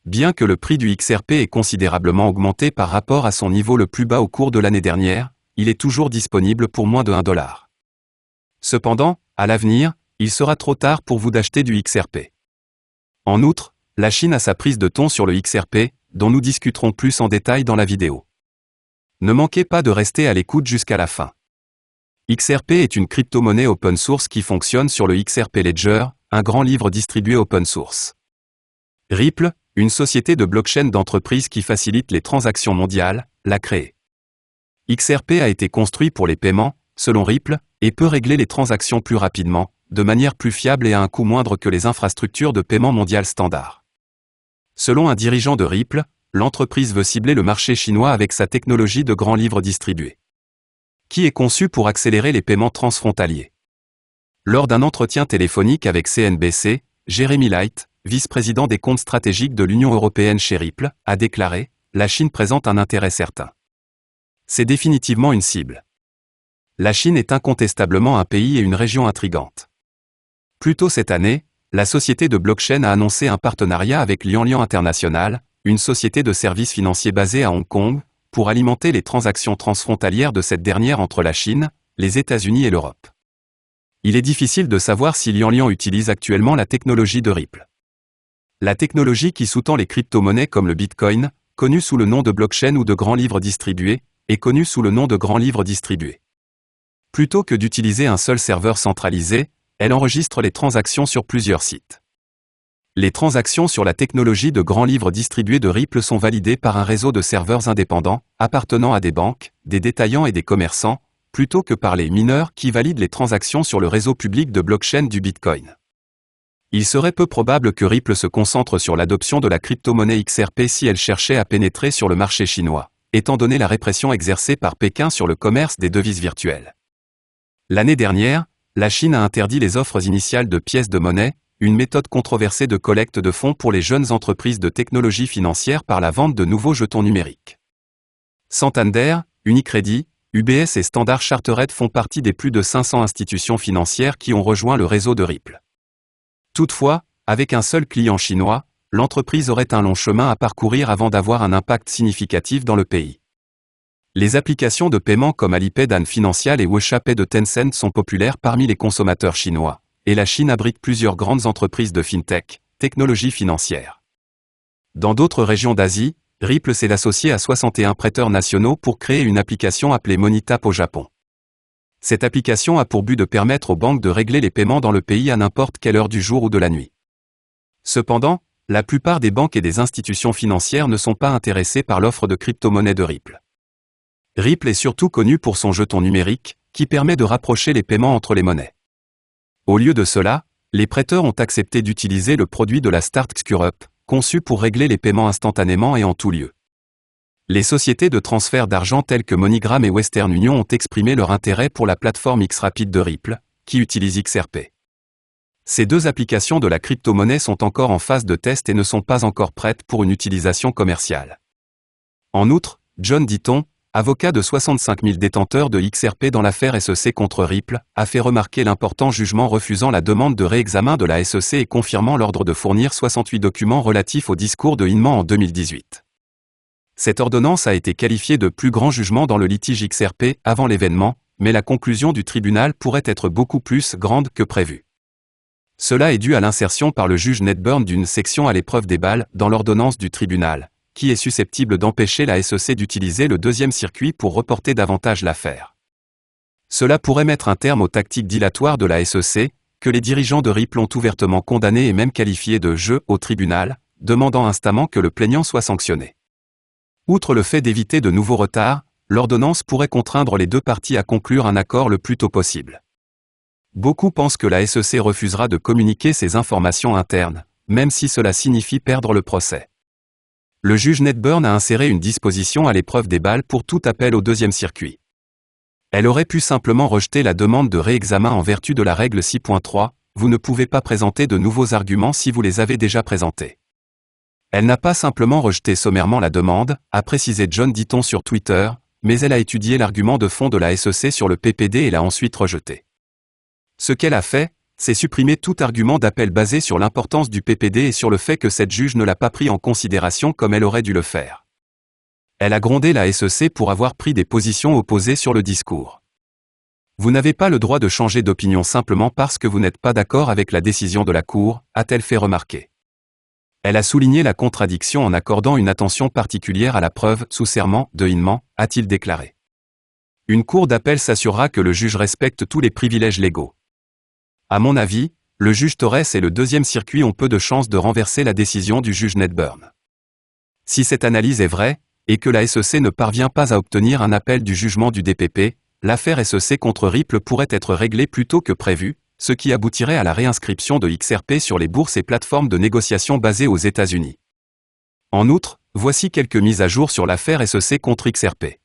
Bien que le prix du XRP ait considérablement augmenté par rapport à son niveau le plus bas au cours de l'année dernière, il est toujours disponible pour moins de $1. Cependant, à l'avenir, il sera trop tard pour vous d'acheter du XRP. En outre, la Chine a sa prise de ton sur le XRP, dont nous discuterons plus en détail dans la vidéo. Ne manquez pas de rester à l'écoute jusqu'à la fin. XRP est une crypto-monnaie open source qui fonctionne sur le XRP Ledger, un grand livre distribué open source. Ripple, une société de blockchain d'entreprise qui facilite les transactions mondiales, l'a créé. XRP a été construit pour les paiements, selon Ripple, et peut régler les transactions plus rapidement, de manière plus fiable et à un coût moindre que les infrastructures de paiement mondiales standard. Selon un dirigeant de Ripple, l'entreprise veut cibler le marché chinois avec sa technologie de grand livre distribué, qui est conçue pour accélérer les paiements transfrontaliers. Lors d'un entretien téléphonique avec CNBC, Jeremy Light, vice-président des comptes stratégiques de l'Union européenne chez Ripple, a déclaré « La Chine présente un intérêt certain. C'est définitivement une cible. La Chine est incontestablement un pays et une région intrigante. » Plus tôt cette année, la société de blockchain a annoncé un partenariat avec Lianlian International, une société de services financiers basée à Hong Kong, pour alimenter les transactions transfrontalières de cette dernière entre la Chine, les États-Unis et l'Europe. Il est difficile de savoir si Lianlian utilise actuellement la technologie de Ripple. La technologie qui sous-tend les crypto-monnaies comme le Bitcoin, connue sous le nom de blockchain ou de grand livre distribué, est connue sous le nom de grand livre distribué. Plutôt que d'utiliser un seul serveur centralisé, elle enregistre les transactions sur plusieurs sites. Les transactions sur la technologie de grand livre distribué de Ripple sont validées par un réseau de serveurs indépendants, appartenant à des banques, des détaillants et des commerçants, plutôt que par les mineurs qui valident les transactions sur le réseau public de blockchain du Bitcoin. Il serait peu probable que Ripple se concentre sur l'adoption de la crypto-monnaie XRP si elle cherchait à pénétrer sur le marché chinois, étant donné la répression exercée par Pékin sur le commerce des devises virtuelles. L'année dernière, la Chine a interdit les offres initiales de pièces de monnaie, une méthode controversée de collecte de fonds pour les jeunes entreprises de technologie financière par la vente de nouveaux jetons numériques. Santander, Unicredit, UBS et Standard Chartered font partie des plus de 500 institutions financières qui ont rejoint le réseau de Ripple. Toutefois, avec un seul client chinois, l'entreprise aurait un long chemin à parcourir avant d'avoir un impact significatif dans le pays. Les applications de paiement comme Alipay d'An Financial et WeChat de Tencent sont populaires parmi les consommateurs chinois, et la Chine abrite plusieurs grandes entreprises de fintech, technologie financière. Dans d'autres régions d'Asie, Ripple s'est associé à 61 prêteurs nationaux pour créer une application appelée MoneyTap au Japon. Cette application a pour but de permettre aux banques de régler les paiements dans le pays à n'importe quelle heure du jour ou de la nuit. Cependant, la plupart des banques et des institutions financières ne sont pas intéressées par l'offre de crypto-monnaie de Ripple. Ripple est surtout connu pour son jeton numérique, qui permet de rapprocher les paiements entre les monnaies. Au lieu de cela, les prêteurs ont accepté d'utiliser le produit de la Start SecureUp, conçu pour régler les paiements instantanément et en tout lieu. Les sociétés de transfert d'argent telles que MoneyGram et Western Union ont exprimé leur intérêt pour la plateforme Xrapid de Ripple, qui utilise XRP. Ces deux applications de la crypto-monnaie sont encore en phase de test et ne sont pas encore prêtes pour une utilisation commerciale. En outre, John Ditton, avocat de 65 000 détenteurs de XRP dans l'affaire SEC contre Ripple, a fait remarquer l'important jugement refusant la demande de réexamen de la SEC et confirmant l'ordre de fournir 68 documents relatifs au discours de Hinman en 2018. Cette ordonnance a été qualifiée de plus grand jugement dans le litige XRP avant l'événement, mais la conclusion du tribunal pourrait être beaucoup plus grande que prévu. Cela est dû à l'insertion par le juge Ned Burn d'une section à l'épreuve des balles dans l'ordonnance du tribunal, qui est susceptible d'empêcher la SEC d'utiliser le deuxième circuit pour reporter davantage l'affaire. Cela pourrait mettre un terme aux tactiques dilatoires de la SEC, que les dirigeants de Ripple ont ouvertement condamné et même qualifié de jeu au tribunal, demandant instamment que le plaignant soit sanctionné. Outre le fait d'éviter de nouveaux retards, l'ordonnance pourrait contraindre les deux parties à conclure un accord le plus tôt possible. Beaucoup pensent que la SEC refusera de communiquer ces informations internes, même si cela signifie perdre le procès. Le juge Ned Burn a inséré une disposition à l'épreuve des balles pour tout appel au deuxième circuit. Elle aurait pu simplement rejeter la demande de réexamen en vertu de la règle 6.3, vous ne pouvez pas présenter de nouveaux arguments si vous les avez déjà présentés. Elle n'a pas simplement rejeté sommairement la demande, a précisé John Ditton sur Twitter, mais elle a étudié l'argument de fond de la SEC sur le PPD et l'a ensuite rejeté. Ce qu'elle a fait, c'est supprimer tout argument d'appel basé sur l'importance du PPD et sur le fait que cette juge ne l'a pas pris en considération comme elle aurait dû le faire. Elle a grondé la SEC pour avoir pris des positions opposées sur le discours. Vous n'avez pas le droit de changer d'opinion simplement parce que vous n'êtes pas d'accord avec la décision de la Cour, a-t-elle fait remarquer. Elle a souligné la contradiction en accordant une attention particulière à la preuve sous serment de Hinman, a-t-il déclaré. Une cour d'appel s'assurera que le juge respecte tous les privilèges légaux. À mon avis, le juge Torres et le deuxième circuit ont peu de chances de renverser la décision du juge Nedburn. Si cette analyse est vraie, et que la SEC ne parvient pas à obtenir un appel du jugement du DPP, l'affaire SEC contre Ripple pourrait être réglée plus tôt que prévu, ce qui aboutirait à la réinscription de XRP sur les bourses et plateformes de négociation basées aux États-Unis. En outre, voici quelques mises à jour sur l'affaire SEC contre XRP.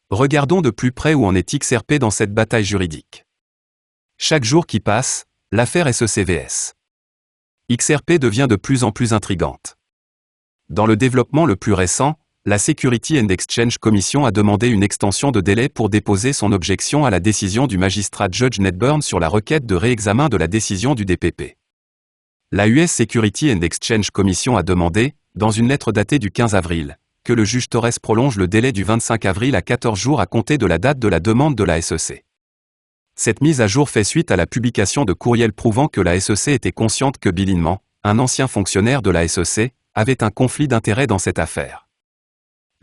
Regardons de plus près où en est XRP dans cette bataille juridique. Chaque jour qui passe, l'affaire SEC vs XRP devient de plus en plus intrigante. Dans le développement le plus récent, la Security and Exchange Commission a demandé une extension de délai pour déposer son objection à la décision du magistrat Judge Nedburn sur la requête de réexamen de la décision du DPP. La US Security and Exchange Commission a demandé, dans une lettre datée du 15 avril, que le juge Torres prolonge le délai du 25 avril à 14 jours à compter de la date de la demande de la SEC. Cette mise à jour fait suite à la publication de courriels prouvant que la SEC était consciente que Bill Hinman, un ancien fonctionnaire de la SEC, avait un conflit d'intérêts dans cette affaire.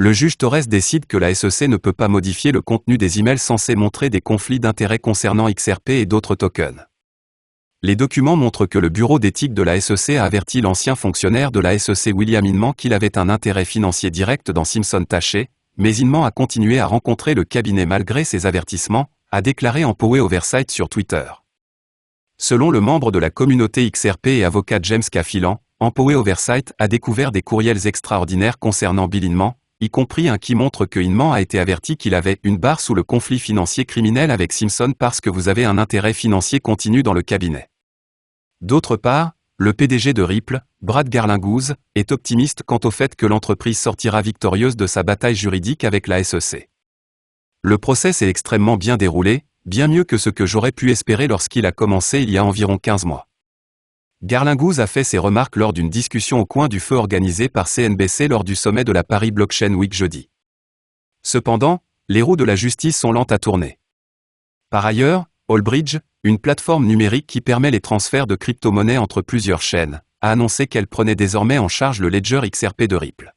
Le juge Torres décide que la SEC ne peut pas modifier le contenu des emails censés montrer des conflits d'intérêts concernant XRP et d'autres tokens. Les documents montrent que le bureau d'éthique de la SEC a averti l'ancien fonctionnaire de la SEC William Hinman qu'il avait un intérêt financier direct dans Simpson Taché, mais Hinman a continué à rencontrer le cabinet malgré ses avertissements, a déclaré Empower Oversight sur Twitter. Selon le membre de la communauté XRP et avocat James Cafilan, Empower Oversight a découvert des courriels extraordinaires concernant Bill Hinman, y compris un qui montre que Hinman a été averti qu'il avait une barre sous le conflit financier criminel avec Simpson parce que vous avez un intérêt financier continu dans le cabinet. D'autre part, le PDG de Ripple, Brad Garlinghouse, est optimiste quant au fait que l'entreprise sortira victorieuse de sa bataille juridique avec la SEC. Le procès s'est extrêmement bien déroulé, bien mieux que ce que j'aurais pu espérer lorsqu'il a commencé il y a environ 15 mois. Garlinghouse a fait ses remarques lors d'une discussion au coin du feu organisée par CNBC lors du sommet de la Paris Blockchain Week jeudi. Cependant, les roues de la justice sont lentes à tourner. Par ailleurs, Allbridge, une plateforme numérique qui permet les transferts de crypto-monnaies entre plusieurs chaînes, a annoncé qu'elle prenait désormais en charge le ledger XRP de Ripple.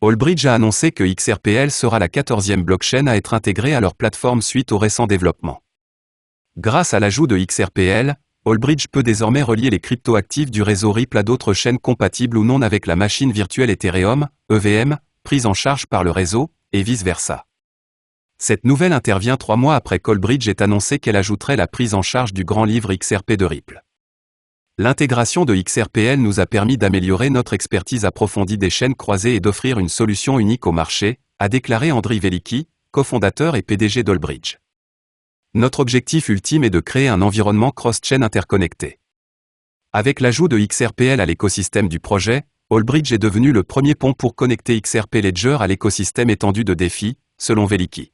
Allbridge a annoncé que XRPL sera la 14e blockchain à être intégrée à leur plateforme suite aux récents développements. Grâce à l'ajout de XRPL, Allbridge peut désormais relier les crypto-actifs du réseau Ripple à d'autres chaînes compatibles ou non avec la machine virtuelle Ethereum, EVM, prise en charge par le réseau, et vice-versa. Cette nouvelle intervient 3 mois après qu'Allbridge ait annoncé qu'elle ajouterait la prise en charge du grand livre XRP de Ripple. L'intégration de XRPL nous a permis d'améliorer notre expertise approfondie des chaînes croisées et d'offrir une solution unique au marché, a déclaré Andriy Veliký, cofondateur et PDG d'Allbridge. Notre objectif ultime est de créer un environnement cross-chain interconnecté. Avec l'ajout de XRPL à l'écosystème du projet, Allbridge est devenu le premier pont pour connecter XRP Ledger à l'écosystème étendu de DeFi, selon Veliký.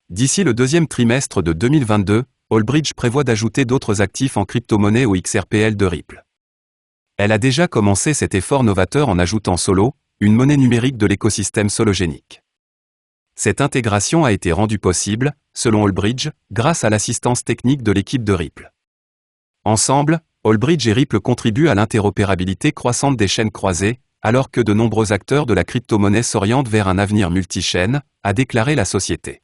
D'ici le deuxième trimestre de 2022, Allbridge prévoit d'ajouter d'autres actifs en crypto-monnaie au XRPL de Ripple. Elle a déjà commencé cet effort novateur en ajoutant Solo, une monnaie numérique de l'écosystème sologénique. Cette intégration a été rendue possible, selon Allbridge, grâce à l'assistance technique de l'équipe de Ripple. Ensemble, Allbridge et Ripple contribuent à l'interopérabilité croissante des chaînes croisées, alors que de nombreux acteurs de la crypto-monnaie s'orientent vers un avenir multi-chaîne, a déclaré la société.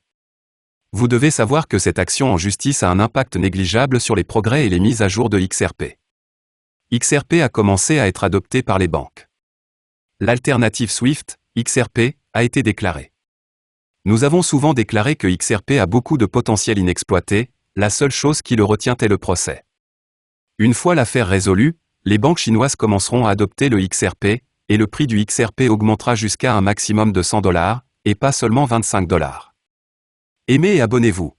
Vous devez savoir que cette action en justice a un impact négligeable sur les progrès et les mises à jour de XRP. XRP a commencé à être adopté par les banques. L'alternative Swift, XRP, a été déclarée. Nous avons souvent déclaré que XRP a beaucoup de potentiel inexploité, la seule chose qui le retient est le procès. Une fois l'affaire résolue, les banques chinoises commenceront à adopter le XRP, et le prix du XRP augmentera jusqu'à un maximum de $100, et pas seulement $25. Aimez et abonnez-vous.